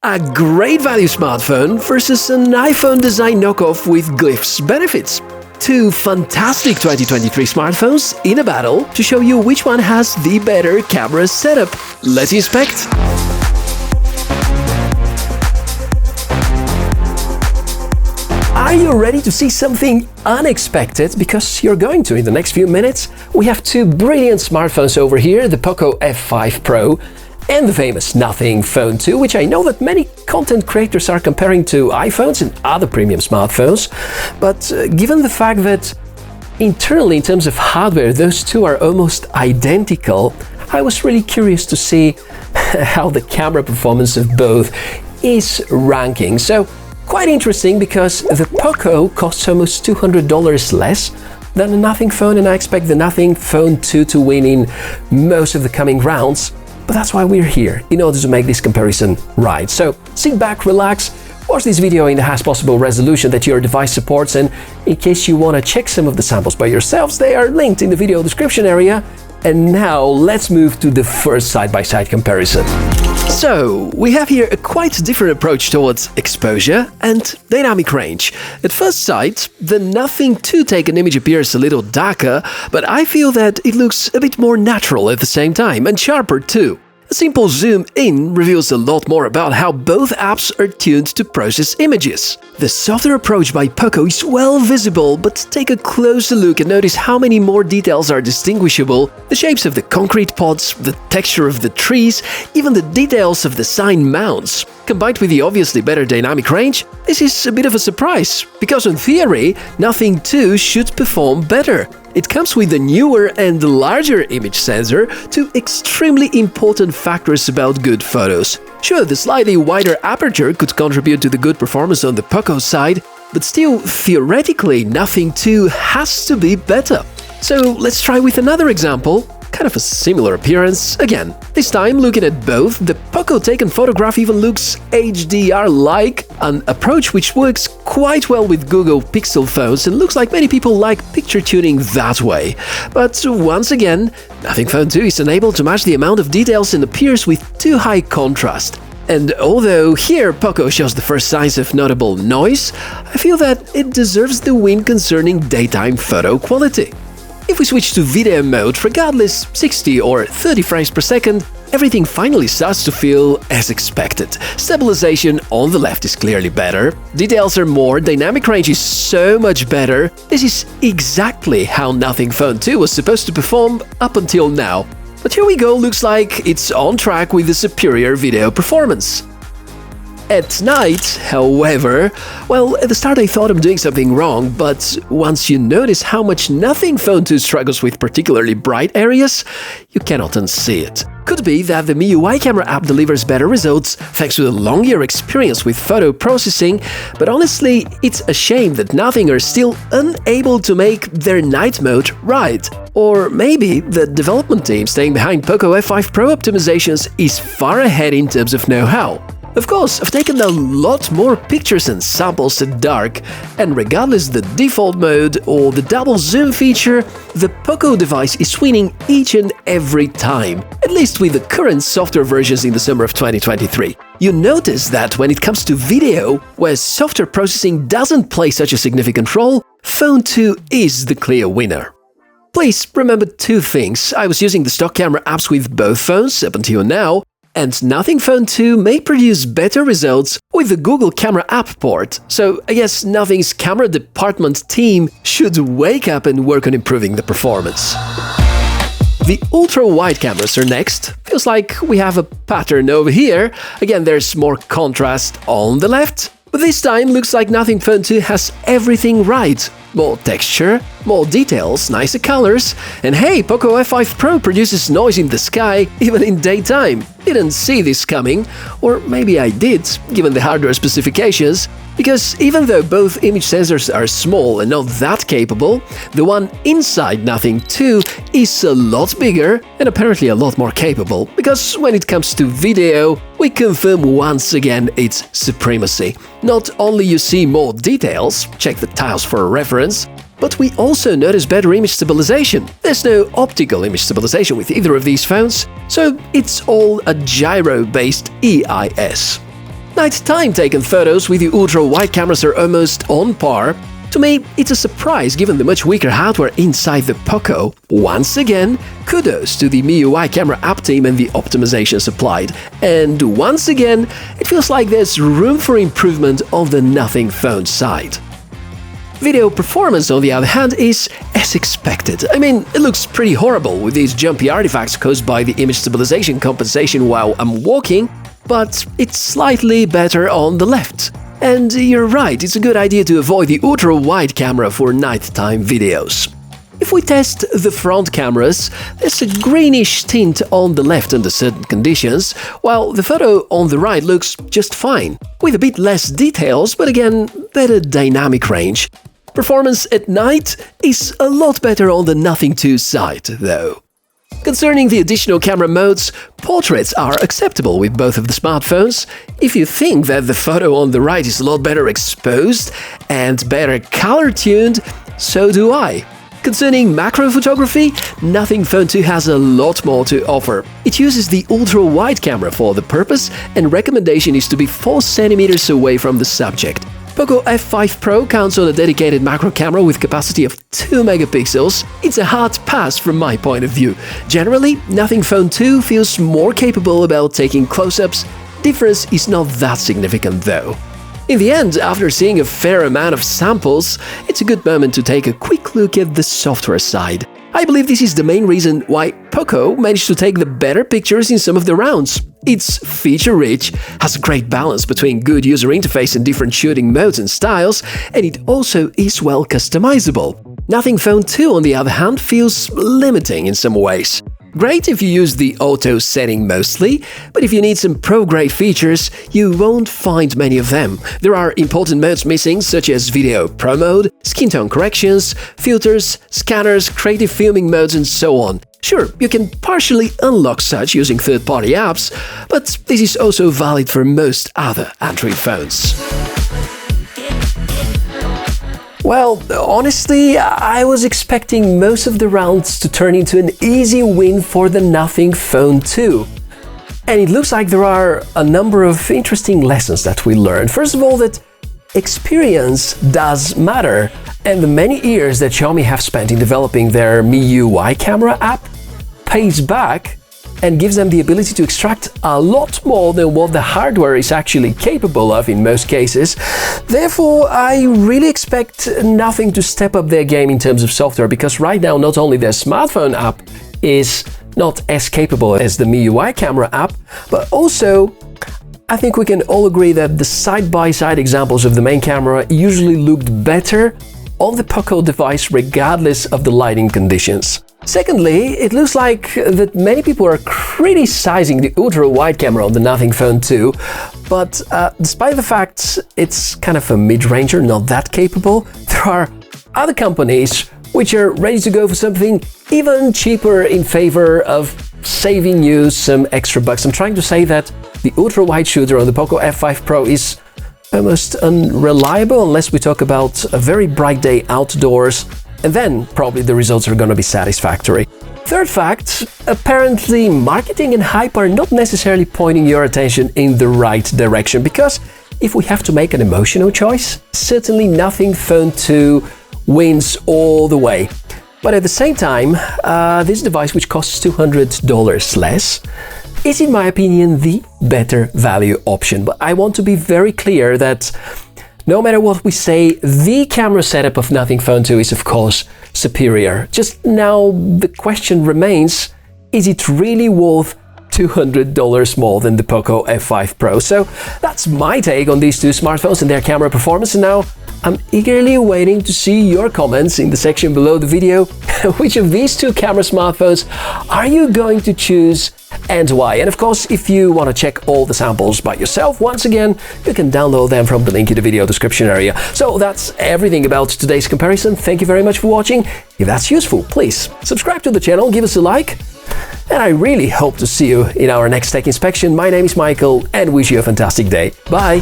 A great value smartphone versus an iPhone design knockoff with glyphs benefits. Two fantastic 2023 smartphones in a battle to show you which one has the better camera setup. Let's inspect. Are you ready to see something unexpected? Because you're going to in the next few minutes. We have two brilliant smartphones over here, the Poco F5 Pro and the famous Nothing Phone 2, which I know that many content creators are comparing to iPhones and other premium smartphones. But given the fact that internally, in terms of hardware, those two are almost identical, I was really curious to see how the camera performance of both is ranking. So, quite interesting because the Poco costs almost $200 less than the Nothing Phone, and I expect the Nothing Phone 2 to win in most of the coming rounds. But that's why we're here, in order to make this comparison right. So sit back, relax, watch this video in the highest possible resolution that your device supports, and in case you want to check some of the samples by yourselves, they are linked in the video description area. And now let's move to the first side-by-side comparison. So, we have here a quite different approach towards exposure and dynamic range. At first sight, the Nothing 2 taken image appears a little darker, but I feel that it looks a bit more natural at the same time, and sharper too. A simple zoom in reveals a lot more about how both apps are tuned to process images. The softer approach by Poco is well visible, but take a closer look and notice how many more details are distinguishable: the shapes of the concrete pods, the texture of the trees, even the details of the sign mounts. Combined with the obviously better dynamic range, this is a bit of a surprise, because in theory, Nothing 2 should perform better. It comes with a newer and larger image sensor, two extremely important factors about good photos. Sure, the slightly wider aperture could contribute to the good performance on the Poco side, but still, theoretically, Nothing 2 has to be better. So let's try with another example. Kind of a similar appearance again. This time, looking at both, the Poco taken photograph even looks HDR-like, an approach which works quite well with Google Pixel phones and looks like many people like picture tuning that way. But once again, Nothing Phone 2 is unable to match the amount of details and appears with too high contrast. And although here Poco shows the first signs of notable noise, I feel that it deserves the win concerning daytime photo quality. If we switch to video mode, regardless 60 or 30 frames per second, everything finally starts to feel as expected. Stabilization on the left is clearly better, details are more, dynamic range is so much better. This is exactly how Nothing Phone 2 was supposed to perform up until now. But here we go, looks like it's on track with the superior video performance. At night, however, well, at the start I thought I'm doing something wrong, but once you notice how much Nothing Phone 2 struggles with particularly bright areas, you cannot unsee it. Could be that the MIUI camera app delivers better results thanks to a long-year experience with photo processing, but honestly, it's a shame that Nothing are still unable to make their night mode right. Or maybe the development team staying behind Poco F5 Pro optimizations is far ahead in terms of know-how. Of course, I've taken a lot more pictures and samples at dark, and regardless the default mode or the double zoom feature, the Poco device is winning each and every time, at least with the current software versions in the summer of 2023. You notice that when it comes to video, where software processing doesn't play such a significant role, Phone 2 is the clear winner. Please remember two things: I was using the stock camera apps with both phones up until now, and Nothing Phone 2 may produce better results with the Google Camera App port, so I guess Nothing's camera department team should wake up and work on improving the performance. The ultra-wide cameras are next. Feels like we have a pattern over here. Again, there's more contrast on the left, but this time looks like Nothing Phone 2 has everything right. More texture, more details, nicer colors, and hey, Poco F5 Pro produces noise in the sky even in daytime. Didn't see this coming, or maybe I did, given the hardware specifications, because even though both image sensors are small and not that capable, the one inside Nothing 2 is a lot bigger and apparently a lot more capable, because when it comes to video, we confirm once again its supremacy. Not only you see more details, check the tiles for a reference, but we also notice better image stabilization. There's no optical image stabilization with either of these phones, so it's all a gyro-based EIS. Nighttime taken photos with the ultra-wide cameras are almost on par. To me, it's a surprise given the much weaker hardware inside the Poco. Once again, kudos to the MIUI camera app team and the optimizations applied. And once again, it feels like there's room for improvement on the Nothing phone side. Video performance, on the other hand, is as expected. I mean, it looks pretty horrible with these jumpy artifacts caused by the image stabilization compensation while I'm walking, but it's slightly better on the left. And you're right, it's a good idea to avoid the ultra-wide camera for nighttime videos. If we test the front cameras, there's a greenish tint on the left under certain conditions, while the photo on the right looks just fine, with a bit less details, but again, better dynamic range. Performance at night is a lot better on the Nothing 2 side, though. Concerning the additional camera modes, portraits are acceptable with both of the smartphones. If you think that the photo on the right is a lot better exposed and better color-tuned, so do I. Concerning macro photography, Nothing Phone 2 has a lot more to offer. It uses the ultra-wide camera for the purpose, and recommendation is to be 4 cm away from the subject. Poco F5 Pro counts on a dedicated macro camera with capacity of 2 megapixels. It's a hard pass from my point of view. Generally, Nothing Phone 2 feels more capable about taking close-ups. Difference is not that significant though. In the end, after seeing a fair amount of samples, it's a good moment to take a quick look at the software side. I believe this is the main reason why Poco managed to take the better pictures in some of the rounds. It's feature-rich, has a great balance between good user interface and different shooting modes and styles, and it also is well customizable. Nothing Phone 2, on the other hand, feels limiting in some ways. Great if you use the auto setting mostly, but if you need some pro-grade features, you won't find many of them. There are important modes missing, such as Video Pro Mode, skin tone corrections, filters, scanners, creative filming modes, and so on. Sure, you can partially unlock such using third-party apps, but this is also valid for most other Android phones. Well, honestly, I was expecting most of the rounds to turn into an easy win for the Nothing Phone 2. And it looks like there are a number of interesting lessons that we learned. First of all, that experience does matter, and the many years that Xiaomi have spent in developing their MIUI camera app pays back and gives them the ability to extract a lot more than what the hardware is actually capable of in most cases. Therefore, I really expect Nothing to step up their game in terms of software, because right now not only their smartphone app is not as capable as the MIUI camera app, but also I think we can all agree that the side-by-side examples of the main camera usually looked better on the Poco device regardless of the lighting conditions. Secondly, it looks like that many people are criticizing the ultra-wide camera on the Nothing Phone 2, but despite the fact it's kind of a mid-ranger, not that capable, there are other companies which are ready to go for something even cheaper in favor of saving you some extra bucks. I'm trying to say that the ultra-wide shooter on the Poco F5 Pro is almost unreliable unless we talk about a very bright day outdoors, and then probably the results are going to be satisfactory. Third fact, apparently marketing and hype are not necessarily pointing your attention in the right direction, because if we have to make an emotional choice, certainly Nothing Phone 2 wins all the way. But at the same time, this device, which costs $200 less, is in my opinion the better value option. But I want to be very clear that no matter what we say, the camera setup of Nothing Phone 2 is of course superior. Just now the question remains, is it really worth $200 more than the Poco F5 Pro? So that's my take on these two smartphones and their camera performance, and now I'm eagerly waiting to see your comments in the section below the video. Which of these two camera smartphones are you going to choose and why? And of course, if you want to check all the samples by yourself, once again, you can download them from the link in the video description area. So that's everything about today's comparison. Thank you very much for watching. If that's useful, please subscribe to the channel, give us a like, and I really hope to see you in our next tech inspection. My name is Michael, and wish you a fantastic day. Bye!